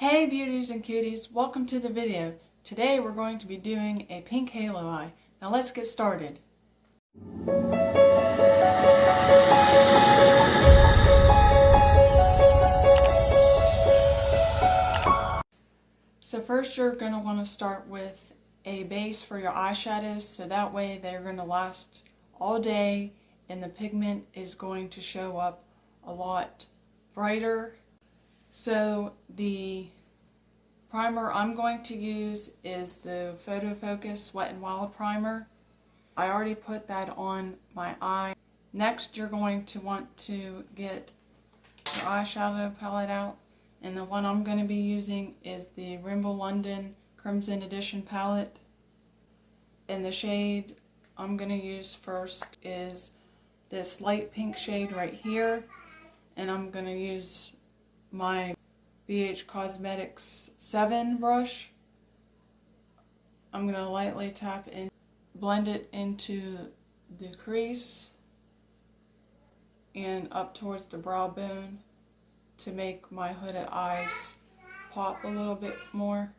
Hey beauties and cuties, welcome to the video. Today we're going to be doing a pink halo eye. Now let's get started. So first you're going to want to start with a base for your eyeshadows, so that way they're going to last all day and the pigment is going to show up a lot brighter. So the primer I'm going to use is the Photo Focus Wet n Wild primer. I already put that on my eye. Next you're going to want to get your eyeshadow palette out, and the one I'm going to be using is the Rainbow London Crimson Edition palette. And the shade I'm going to use first is this light pink shade right here, and I'm going to use my BH Cosmetics 7 brush. I'm going to lightly tap and blend it into the crease and up towards the brow bone to make my hooded eyes pop a little bit more.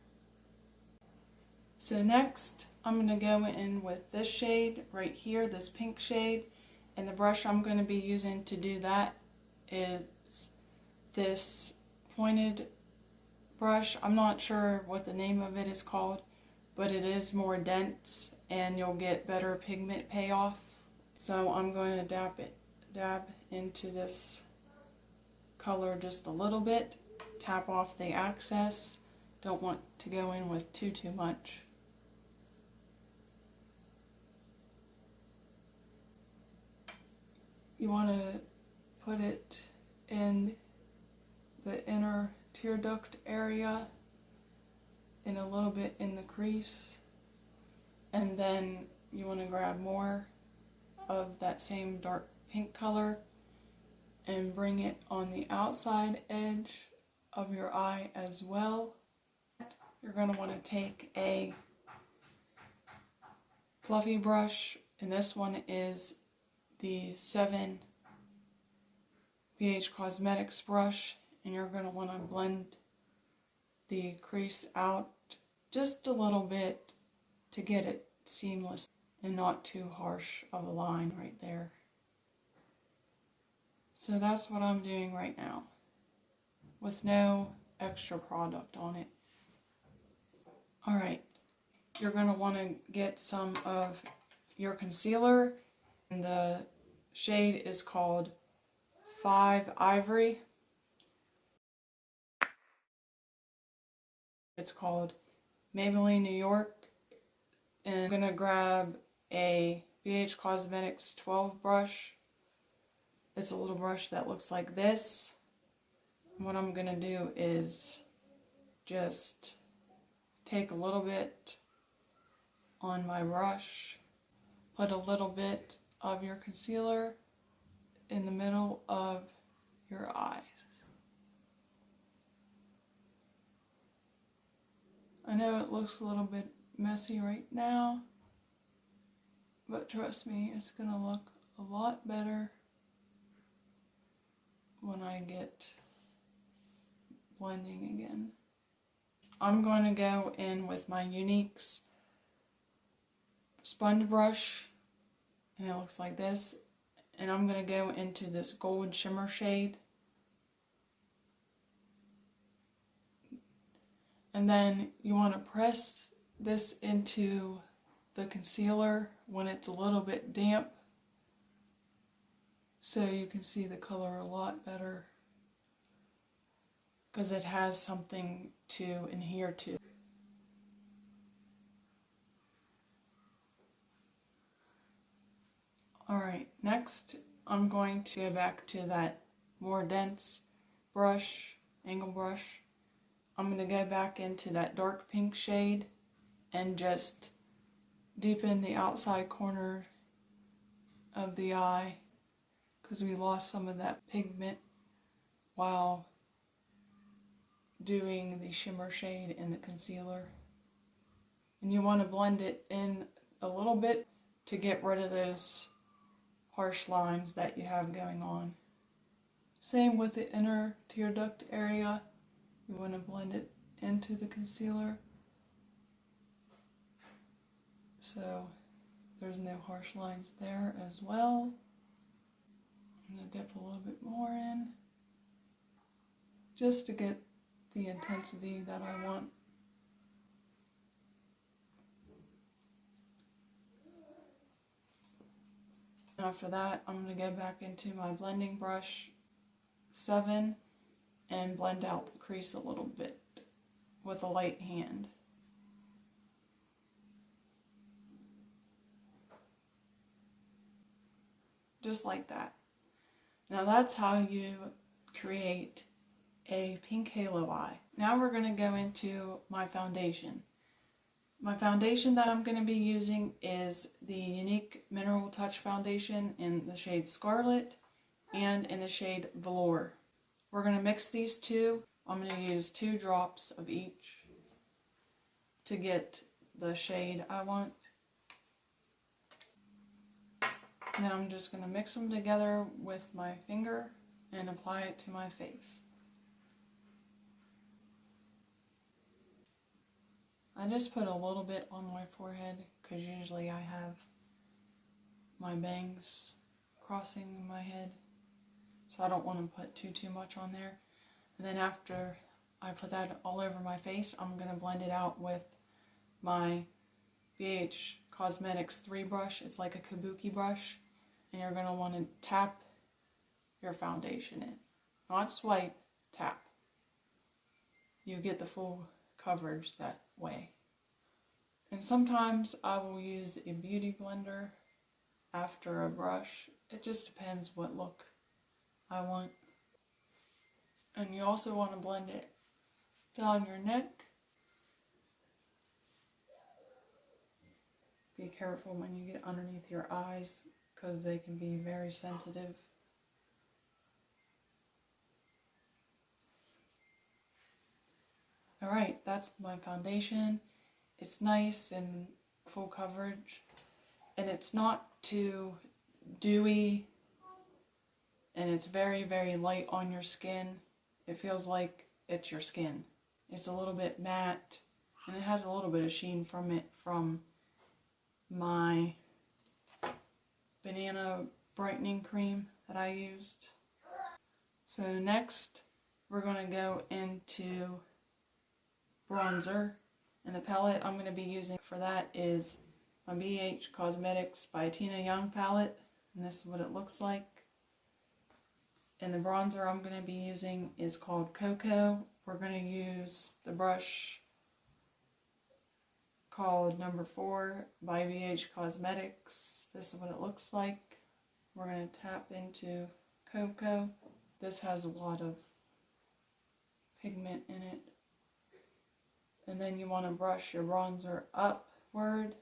So next I'm going to go in with this shade right here, this pink shade, and the brush I'm going to be using to do that is this pointed brush. I'm not sure what the name of it is called, but it is more dense and you'll get better pigment payoff. So I'm going to dab into this color just a little bit, tap off the excess. Don't want to go in with too much. You want to put it in the inner tear duct area and a little bit in the crease, and then you want to grab more of that same dark pink color and bring it on the outside edge of your eye as well. You're going to want to take a fluffy brush, and this one is the 7 BH Cosmetics brush, and you're going to want to blend the crease out just a little bit to get it seamless and not too harsh of a line right there. So that's what I'm doing right now with no extra product on it. Alright, you're going to want to get some of your concealer, and the shade is called 5 Ivory. It's called Maybelline New York. And I'm going to grab a BH Cosmetics 12 brush. It's a little brush that looks like this. And what I'm going to do is just take a little bit on my brush, put a little bit of your concealer in the middle of your eyes. I know it looks a little bit messy right now, but trust me, it's going to look a lot better when I get blending again. I'm going to go in with my Unique's sponge brush, and it looks like this, and I'm going to go into this gold shimmer shade. And then you want to press this into the concealer when it's a little bit damp, so you can see the color a lot better, because it has something to adhere to. Alright, next I'm going to go back to that more dense brush, angle brush. I'm going to go back into that dark pink shade and just deepen the outside corner of the eye, because we lost some of that pigment while doing the shimmer shade in the concealer. And you want to blend it in a little bit to get rid of those harsh lines that you have going on. Same with the inner tear duct area. You want to blend it into the concealer so there's no harsh lines there as well. I'm going to dip a little bit more in just to get the intensity that I want. After that, I'm going to go back into my blending brush 7 and blend out the crease a little bit with a light hand. Just like that. Now that's how you create a pink halo eye. Now we're going to go into my foundation. My foundation that I'm going to be using is the Unique Mineral Touch Foundation in the shade Scarlet and in the shade Velour. We're going to mix these two. I'm going to use 2 drops of each to get the shade I want. And then I'm just going to mix them together with my finger and apply it to my face. I just put a little bit on my forehead because usually I have my bangs crossing my head, so I don't want to put too much on there. And then after I put that all over my face, I'm going to blend it out with my BH Cosmetics 3 brush. It's like a kabuki brush, and you're going to want to tap your foundation in. Not swipe, tap. You get the full coverage that way. And sometimes I will use a beauty blender after a brush. It just depends what look I want. And you also want to blend it down your neck. Be careful when you get underneath your eyes because they can be very sensitive. Alright, that's my foundation. It's nice and full coverage, and it's not too dewy, and it's very, very light on your skin. It feels like it's your skin. It's a little bit matte, and it has a little bit of sheen from it from my banana brightening cream that I used. So next, we're going to go into bronzer, and the palette I'm going to be using for that is my BH Cosmetics by Tina Young palette, and this is what it looks like. And the bronzer I'm going to be using is called Cocoa. We're going to use the brush called number 4 by BH Cosmetics. This is what it looks like. We're going to tap into Cocoa. This has a lot of pigment in it. And then you want to brush your bronzer upward.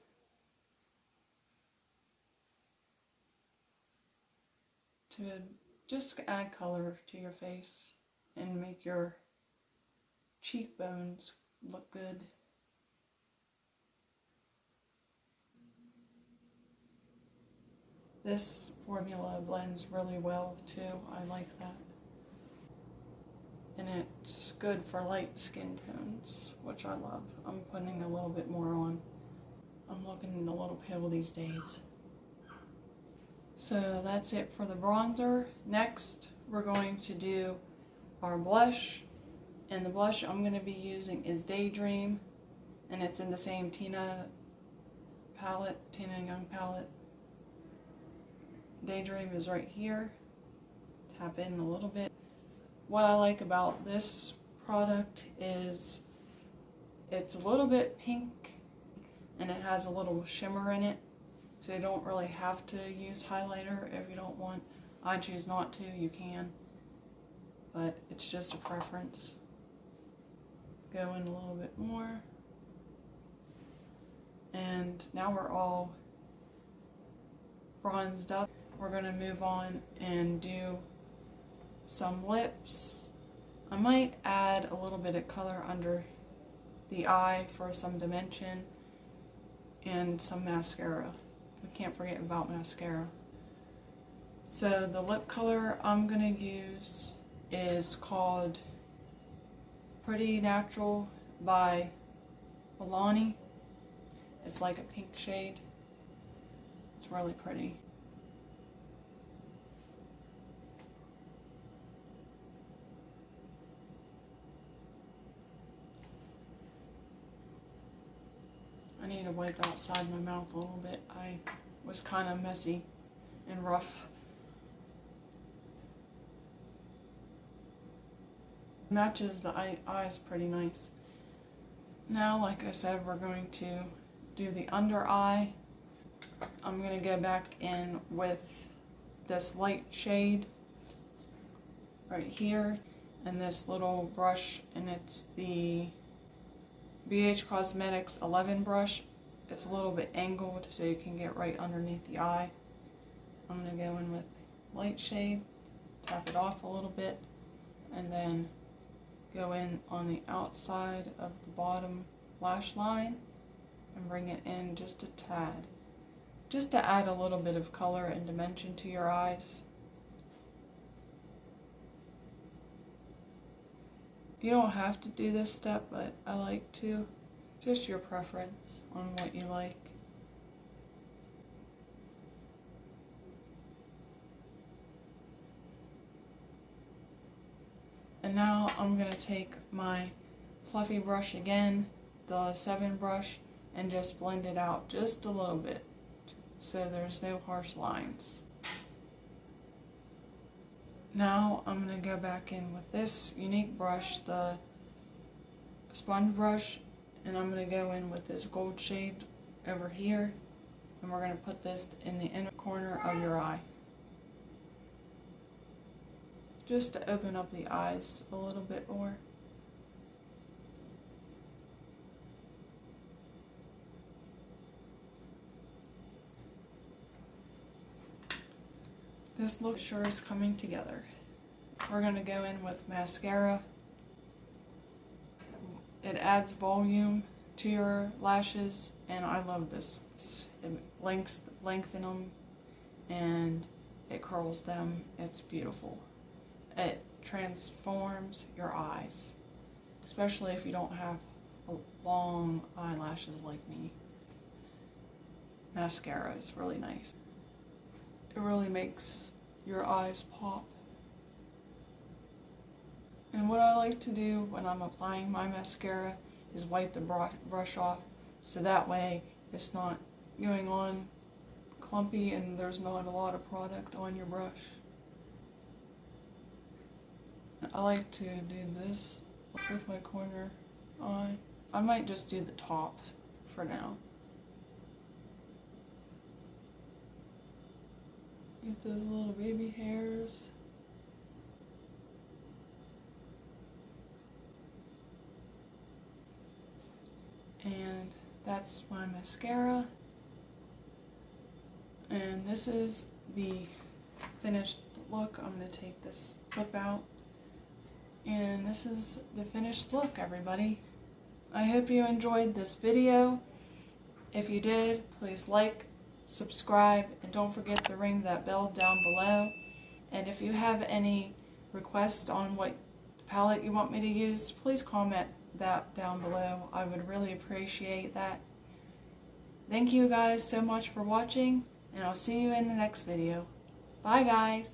To just add color to your face and make your cheekbones look good. This formula blends really well too. I like that. And it's good for light skin tones, which I love. I'm putting a little bit more on. I'm looking a little pale these days. So that's it for the bronzer. Next, we're going to do our blush. And the blush I'm going to be using is Daydream. And it's in the same Tina Young palette. Daydream is right here. Tap in a little bit. What I like about this product is it's a little bit pink and it has a little shimmer in it, so you don't really have to use highlighter if you don't want. I choose not to, you can, but it's just a preference. Go in a little bit more, and now we're all bronzed up. We're going to move on and do some lips. I might add a little bit of color under the eye for some dimension, and some mascara. We can't forget about mascara. So the lip color I'm going to use is called Pretty Natural by Milani. It's like a pink shade. It's really pretty. I need to wipe outside my mouth a little bit. I was kind of messy and rough. Matches the eyes pretty nice. Now, like I said, we're going to do the under eye. I'm going to go back in with this light shade right here and this little brush, and it's the BH Cosmetics 11 brush. It's a little bit angled so you can get right underneath the eye. I'm going to go in with light shade, tap it off a little bit, and then go in on the outside of the bottom lash line and bring it in just a tad, just to add a little bit of color and dimension to your eyes. You don't have to do this step, but I like to. Just your preference on what you like. And now I'm going to take my fluffy brush again, the 7 brush, and just blend it out just a little bit so there's no harsh lines. Now I'm going to go back in with this unique brush, the sponge brush, and I'm going to go in with this gold shade over here, and we're going to put this in the inner corner of your eye, just to open up the eyes a little bit more. This look sure is coming together. We're going to go in with mascara. It adds volume to your lashes, and I love this. It lengthens them and it curls them. It's beautiful. It transforms your eyes, especially if you don't have long eyelashes like me. Mascara is really nice. It really makes your eyes pop. And what I like to do when I'm applying my mascara is wipe the brush off, so that way it's not going on clumpy and there's not a lot of product on your brush. I like to do this with my corner eye. I might just do the top for now. Get those little baby hairs. And that's my mascara. And this is the finished look. I'm going to take this clip out. And this is the finished look, everybody. I hope you enjoyed this video. If you did, please like, subscribe, and don't forget to ring that bell down below. And if you have any requests on what palette you want me to use, please comment that down below. I would really appreciate that. Thank you guys so much for watching, and I'll see you in the next video. Bye guys!